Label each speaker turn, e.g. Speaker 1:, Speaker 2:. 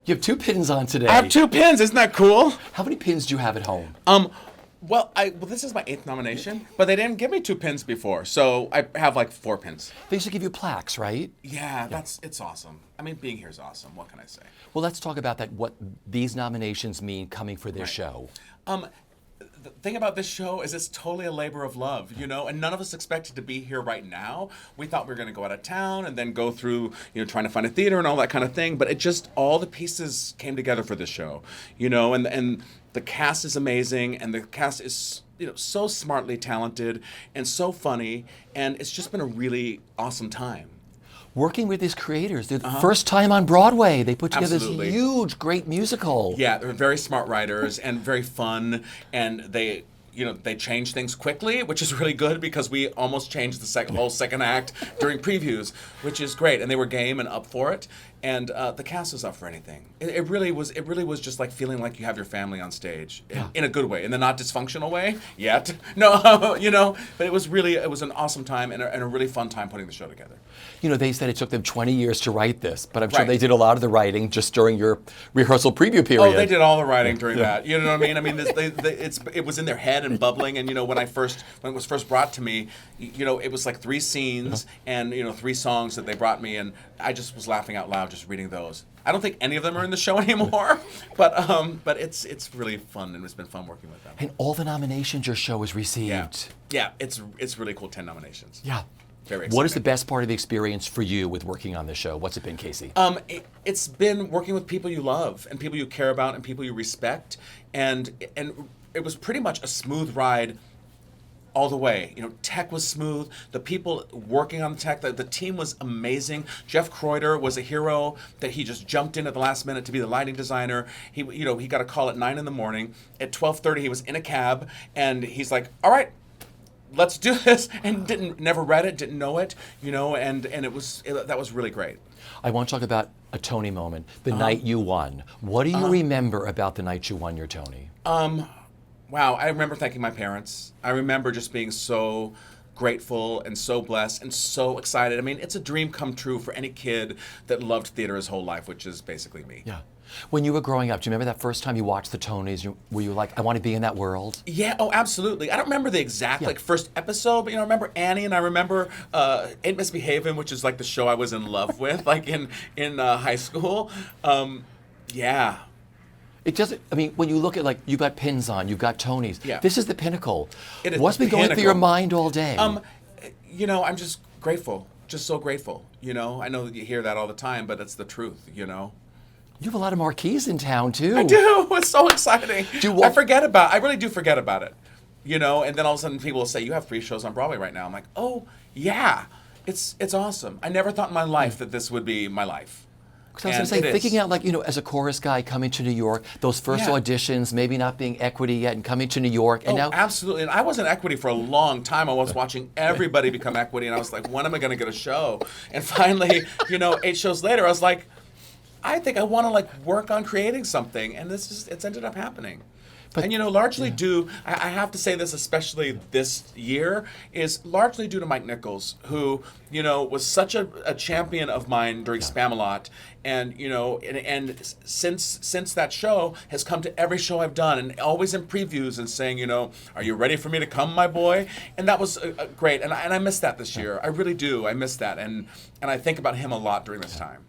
Speaker 1: You have 2 pins on today.
Speaker 2: I have 2 pins. Isn't that cool?
Speaker 1: How many pins do you have at home?
Speaker 2: Well, this is my 8th nomination, but they didn't give me 2 pins before, so I have like 4 pins.
Speaker 1: They used to give you plaques, right?
Speaker 2: Yeah, it's awesome. I mean, being here is awesome. What can I say?
Speaker 1: Well, let's talk about that. What these nominations mean coming for this show.
Speaker 2: The thing about this show is it's totally a labor of love, and none of us expected to be here right now. We thought we were going to go out of town and then go through, trying to find a theater and all that kind of thing. But it just, all the pieces came together for this show, and the cast is amazing, and the cast is, so smartly talented and so funny, and it's just been a really awesome time.
Speaker 1: Working with these creators, they're the first time on Broadway. They put together
Speaker 2: Absolutely.
Speaker 1: this huge, great musical.
Speaker 2: Yeah, they're very smart writers and very fun, and they change things quickly, which is really good because we almost changed the whole second act during previews, which is great. And they were game and up for it, and the cast was up for anything. It really was just like feeling like you have your family on stage in a good way, in the not dysfunctional way yet. No, but it was an awesome time and a really fun time putting the show together.
Speaker 1: They said it took them 20 years to write this, but I'm sure
Speaker 2: Right.
Speaker 1: they did a lot of the writing just during your rehearsal preview period.
Speaker 2: Oh, they did all the writing during that. You know what I mean? I mean, it was in their head and bubbling. And when it was first brought to me, it was like 3 scenes and 3 songs that they brought me, and I just was laughing out loud just reading those. I don't think any of them are in the show anymore, but it's really fun, and it's been fun working with them.
Speaker 1: And all the nominations your show has received.
Speaker 2: Yeah, it's really cool. 10 nominations.
Speaker 1: Yeah.
Speaker 2: Very exciting.
Speaker 1: What is the best part of the experience for you with working on this show? What's it been, Casey?
Speaker 2: It's been working with people you love and people you care about and people you respect, and it was pretty much a smooth ride all the way. Tech was smooth. The people working on the tech, the team was amazing. Jeff Kreuter was a hero that he just jumped in at the last minute to be the lighting designer. He got a call at 9 a.m. At 12:30, he was in a cab, and he's like, "All right, let's do this," and never read it, didn't know it, and that was really great.
Speaker 1: I want to talk about a Tony moment, the night you won. What do you remember about the night you won your Tony?
Speaker 2: Wow, I remember thanking my parents. I remember just being so grateful and so blessed and so excited. I mean, it's a dream come true for any kid that loved theater his whole life, which is basically me.
Speaker 1: Yeah. When you were growing up, do you remember that first time you watched the Tonys? Were you like, I want to be in that world?
Speaker 2: Yeah, oh, absolutely. I don't remember the exact first episode, but I remember Annie, and I remember Ain't Misbehavin', which is like the show I was in love with, like in high school. Yeah.
Speaker 1: It doesn't. I mean, when you look at you got pins on, you've got Tonys.
Speaker 2: Yeah.
Speaker 1: This is the pinnacle.
Speaker 2: It is
Speaker 1: What's
Speaker 2: the
Speaker 1: been going through
Speaker 2: pinnacle.
Speaker 1: your mind all day?
Speaker 2: I'm just grateful, just so grateful. I know that you hear that all the time, but it's the truth.
Speaker 1: You have a lot of marquees in town too.
Speaker 2: I do. It's so exciting.
Speaker 1: I
Speaker 2: I really do forget about it. And then all of a sudden people will say, "You have 3 shows on Broadway right now." I'm like, "Oh yeah, it's awesome." I never thought in my life that this would be my life.
Speaker 1: Because I was going to say, thinking out as a chorus guy coming to New York, those first auditions, maybe not being equity yet, and coming to New York, and now
Speaker 2: absolutely. And I wasn't equity for a long time. I was watching everybody become equity, and I was like, when am I going to get a show? And finally, 8 shows later, I was like, I think I want to work on creating something, and it's ended up happening. And largely due, I have to say this, especially this year, is largely due to Mike Nichols, who was such a champion of mine during Spamalot, and and since that show has come to every show I've done, and always in previews and saying, "Are you ready for me to come, my boy?" And that was great, and I miss that this year. I really do. I miss that, and I think about him a lot during this time.